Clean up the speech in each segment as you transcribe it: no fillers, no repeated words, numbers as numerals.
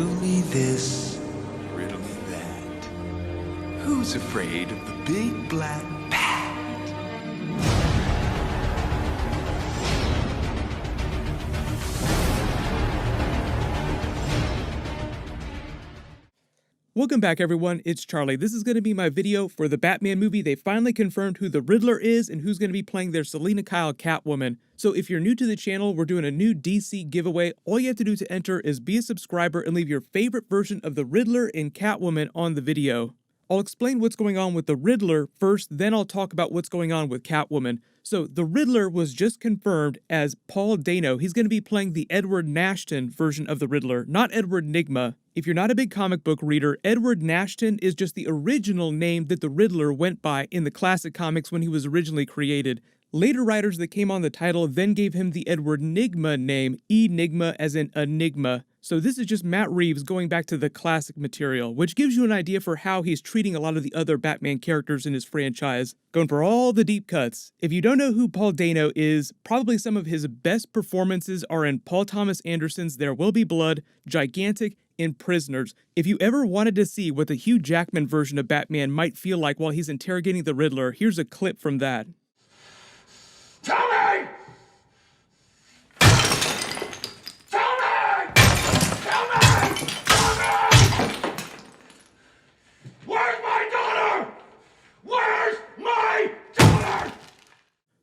Riddle me this, riddle me that. Who's afraid of the big black bat? Welcome back, everyone. It's Charlie. This is going to be my video for the Batman movie. They finally confirmed who the Riddler is and who's going to be playing their Selina Kyle Catwoman. So if you're new to the channel, we're doing a new DC giveaway. All you have to do to enter is be a subscriber and leave your favorite version of the Riddler and Catwoman on the video. I'll explain what's going on with the Riddler first, then I'll talk about what's going on with Catwoman. So the Riddler was just confirmed as Paul Dano. He's going to be playing the Edward Nashton version of the Riddler, not Edward Nygma. If you're not a big comic book reader, Edward Nashton is just the original name that the Riddler went by in the classic comics when he was originally created. Later writers that came on the title then gave him the Edward Nygma name, Enigma as in enigma. So this is just Matt Reeves going back to the classic material, which gives you an idea for how he's treating a lot of the other Batman characters in his franchise, going for all the deep cuts. If you don't know who Paul Dano is, probably some of his best performances are in Paul Thomas Anderson's There Will Be Blood, Gigantic, and Prisoners. If you ever wanted to see what the Hugh Jackman version of Batman might feel like while he's interrogating the Riddler, here's a clip from that. Tell me! Tell me! Tell me! Tell me! Where's my daughter? Where's my daughter?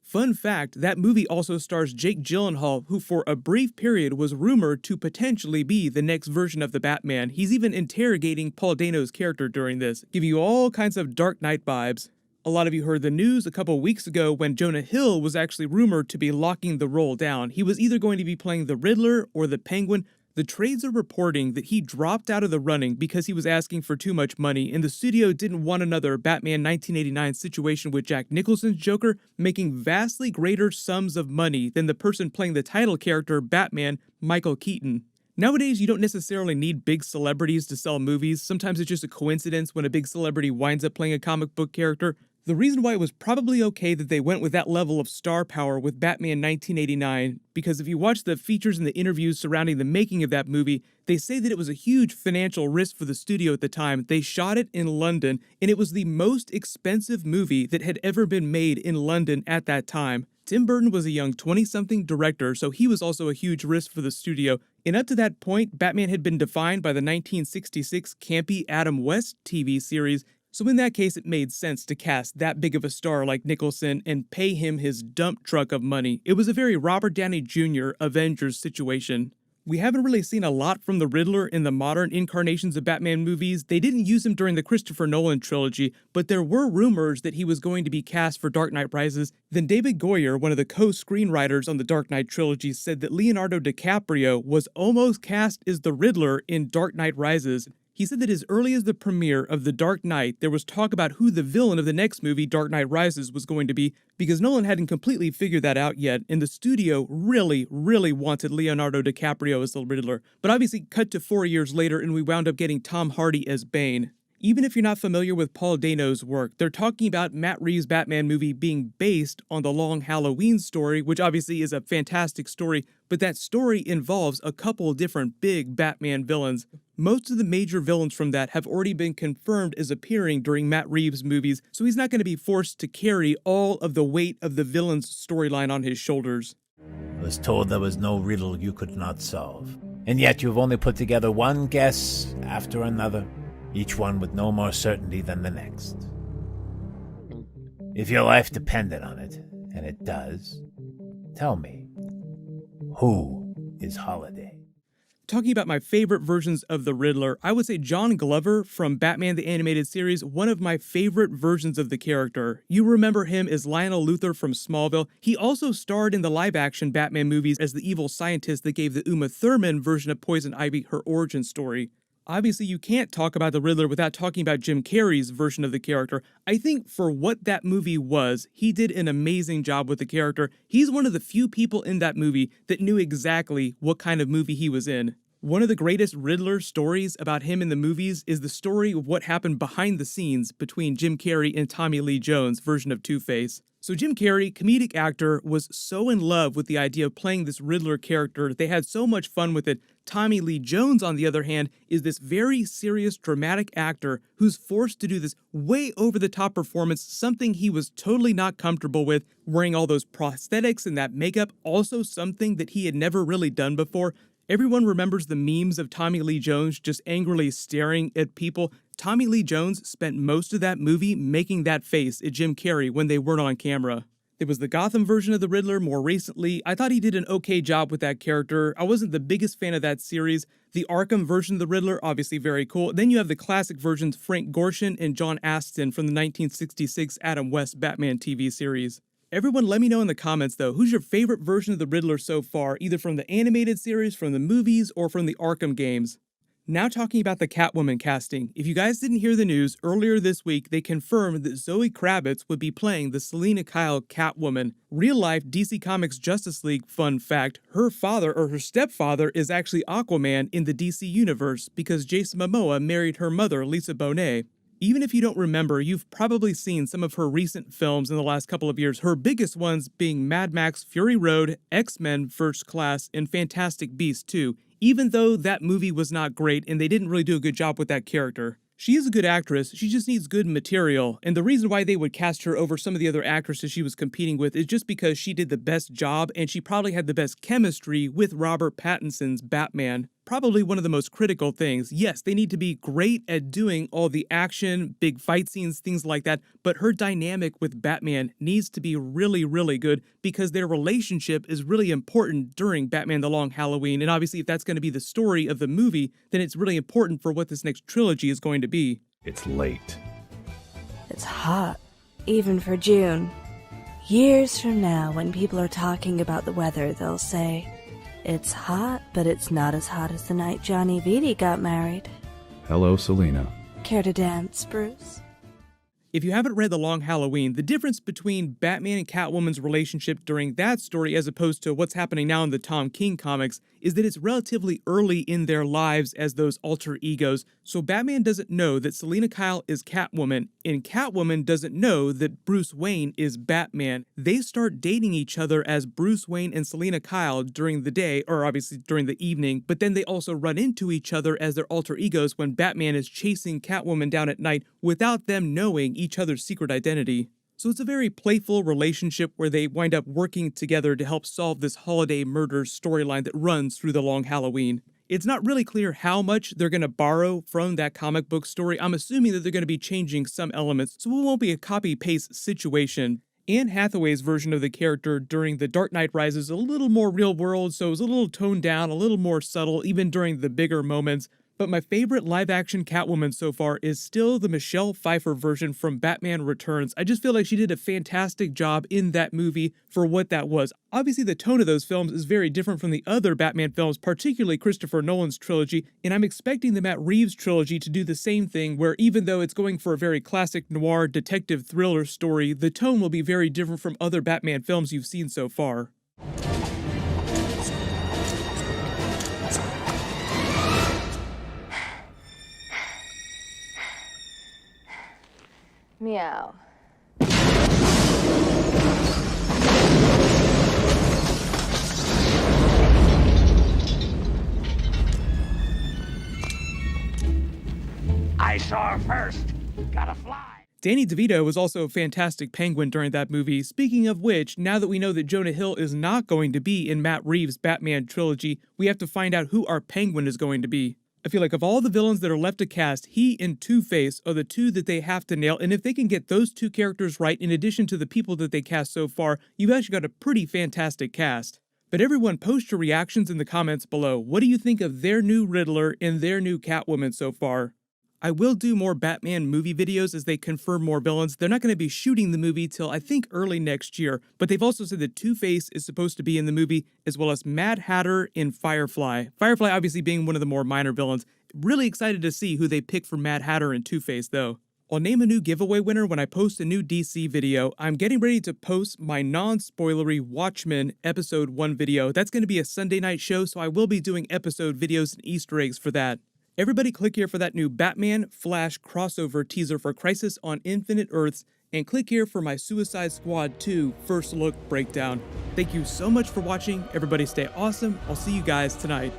Fun fact, that movie also stars Jake Gyllenhaal, who for a brief period was rumored to potentially be the next version of the Batman. He's even interrogating Paul Dano's character during this, giving you all kinds of Dark Knight vibes. A lot of you heard the news a couple weeks ago when Jonah Hill was actually rumored to be locking the role down. He was either going to be playing the Riddler or the Penguin. The trades are reporting that he dropped out of the running because he was asking for too much money, and the studio didn't want another Batman 1989 situation with Jack Nicholson's Joker making vastly greater sums of money than the person playing the title character, Batman, Michael Keaton. Nowadays, you don't necessarily need big celebrities to sell movies. Sometimes it's just a coincidence when a big celebrity winds up playing a comic book character. The reason why it was probably okay that they went with that level of star power with Batman 1989, because if you watch the features and the interviews surrounding the making of that movie, they say that it was a huge financial risk for the studio at the time. They shot it in London, and it was the most expensive movie that had ever been made in London at that time. Tim Burton was a young 20-something director, so he was also a huge risk for the studio. And up to that point, Batman had been defined by the 1966 campy Adam West TV series. So in that case, it made sense to cast that big of a star like Nicholson and pay him his dump truck of money. It was a very Robert Downey Jr. Avengers situation. We haven't really seen a lot from the Riddler in the modern incarnations of Batman movies. They didn't use him during the Christopher Nolan trilogy, but there were rumors that he was going to be cast for Dark Knight Rises. Then David Goyer, one of the co-screenwriters on the Dark Knight trilogy, said that Leonardo DiCaprio was almost cast as the Riddler in Dark Knight Rises. He said that as early as the premiere of The Dark Knight, there was talk about who the villain of the next movie, Dark Knight Rises, was going to be, because Nolan hadn't completely figured that out yet, and the studio really wanted Leonardo DiCaprio as the Riddler. But obviously, cut to 4 years later, and we wound up getting Tom Hardy as Bane. Even if you're not familiar with Paul Dano's work, they're talking about Matt Reeves' Batman movie being based on the Long Halloween story, which obviously is a fantastic story, but that story involves a couple different big Batman villains. Most of the major villains from that have already been confirmed as appearing during Matt Reeves' movies, so he's not going to be forced to carry all of the weight of the villain's storyline on his shoulders. I was told there was no riddle you could not solve, and yet you've only put together one guess after another, each one with no more certainty than the next. If your life depended on it, and it does, tell me, who is Holiday? Talking about my favorite versions of the Riddler, I would say John Glover from Batman the Animated Series, one of my favorite versions of the character. You remember him as Lionel Luthor from Smallville. He also starred in the live-action Batman movies as the evil scientist that gave the Uma Thurman version of Poison Ivy her origin story. Obviously, you can't talk about the Riddler without talking about Jim Carrey's version of the character. I think for what that movie was, he did an amazing job with the character. He's one of the few people in that movie that knew exactly what kind of movie he was in. One of the greatest Riddler stories about him in the movies is the story of what happened behind the scenes between Jim Carrey and Tommy Lee Jones' version of Two-Face. So Jim Carrey, comedic actor, was so in love with the idea of playing this Riddler character. They had so much fun with it. Tommy Lee Jones, on the other hand, is this very serious, dramatic actor who's forced to do this way over-the-top performance, something he was totally not comfortable with, wearing all those prosthetics and that makeup, also something that he had never really done before. Everyone remembers the memes of Tommy Lee Jones just angrily staring at people. Tommy Lee Jones spent most of that movie making that face at Jim Carrey when they weren't on camera. There was the Gotham version of the Riddler more recently. I thought he did an okay job with that character. I wasn't the biggest fan of that series. The Arkham version of the Riddler, obviously very cool. Then you have the classic versions, Frank Gorshin and John Astin from the 1966 Adam West Batman TV series. Everyone let me know in the comments though, who's your favorite version of the Riddler so far, either from the animated series, from the movies, or from the Arkham games? Now talking about the Catwoman casting. If you guys didn't hear the news, earlier this week they confirmed that Zoe Kravitz would be playing the Selina Kyle Catwoman. Real-life DC Comics Justice League fun fact, her father or her stepfather is actually Aquaman in the DC universe because Jason Momoa married her mother, Lisa Bonet. Even if you don't remember, you've probably seen some of her recent films in the last couple of years, her biggest ones being Mad Max Fury Road, X-Men First Class, and Fantastic Beasts 2, even though that movie was not great and they didn't really do a good job with that character. She is a good actress, she just needs good material, and the reason why they would cast her over some of the other actresses she was competing with is just because she did the best job and she probably had the best chemistry with Robert Pattinson's Batman. Probably one of the most critical things. Yes, they need to be great at doing all the action, big fight scenes, things like that, but her dynamic with Batman needs to be really, really good because their relationship is really important during Batman the Long Halloween, and obviously if that's going to be the story of the movie, then it's really important for what this next trilogy is going to be. It's late. It's hot, even for June. Years from now, when people are talking about the weather, they'll say, "It's hot, but it's not as hot as the night Johnny Vitti got married." Hello, Selina. Care to dance, Bruce? If you haven't read The Long Halloween, the difference between Batman and Catwoman's relationship during that story as opposed to what's happening now in the Tom King comics is that it's relatively early in their lives as those alter egos, so Batman doesn't know that Selina Kyle is Catwoman, and Catwoman doesn't know that Bruce Wayne is Batman. They start dating each other as Bruce Wayne and Selina Kyle during the day, or obviously during the evening, but then they also run into each other as their alter egos when Batman is chasing Catwoman down at night without them knowing each other's secret identity. So it's a very playful relationship where they wind up working together to help solve this holiday murder storyline that runs through The Long Halloween. It's not really clear how much they're going to borrow from that comic book story. I'm assuming that they're going to be changing some elements, so it won't be a copy-paste situation. Anne Hathaway's version of the character during The Dark Knight Rises is a little more real-world, so it was a little toned down, a little more subtle, even during the bigger moments. But my favorite live-action Catwoman so far is still the Michelle Pfeiffer version from Batman Returns. I just feel like she did a fantastic job in that movie for what that was. Obviously, the tone of those films is very different from the other Batman films, particularly Christopher Nolan's trilogy, and I'm expecting the Matt Reeves trilogy to do the same thing, where even though it's going for a very classic noir detective thriller story, the tone will be very different from other Batman films you've seen so far. Meow. I saw her first. Gotta fly. Danny DeVito was also a fantastic Penguin during that movie. Speaking of which, now that we know that Jonah Hill is not going to be in Matt Reeves' Batman trilogy, we have to find out who our Penguin is going to be. I feel like of all the villains that are left to cast, he and Two-Face are the two that they have to nail, and if they can get those two characters right in addition to the people that they cast so far, you've actually got a pretty fantastic cast. But everyone, post your reactions in the comments below. What do you think of their new Riddler and their new Catwoman so far? I will do more Batman movie videos as they confirm more villains. They're not going to be shooting the movie till I think early next year, but they've also said that Two-Face is supposed to be in the movie, as well as Mad Hatter and Firefly. Firefly obviously being one of the more minor villains. Really excited to see who they pick for Mad Hatter and Two-Face though. I'll name a new giveaway winner when I post a new DC video. I'm getting ready to post my non-spoilery Watchmen Episode 1 video. That's going to be a Sunday night show, so I will be doing episode videos and Easter eggs for that. Everybody click here for that new Batman Flash crossover teaser for Crisis on Infinite Earths. and click here for my Suicide Squad 2 first look breakdown. Thank you so much for watching. Everybody stay awesome. I'll see you guys tonight.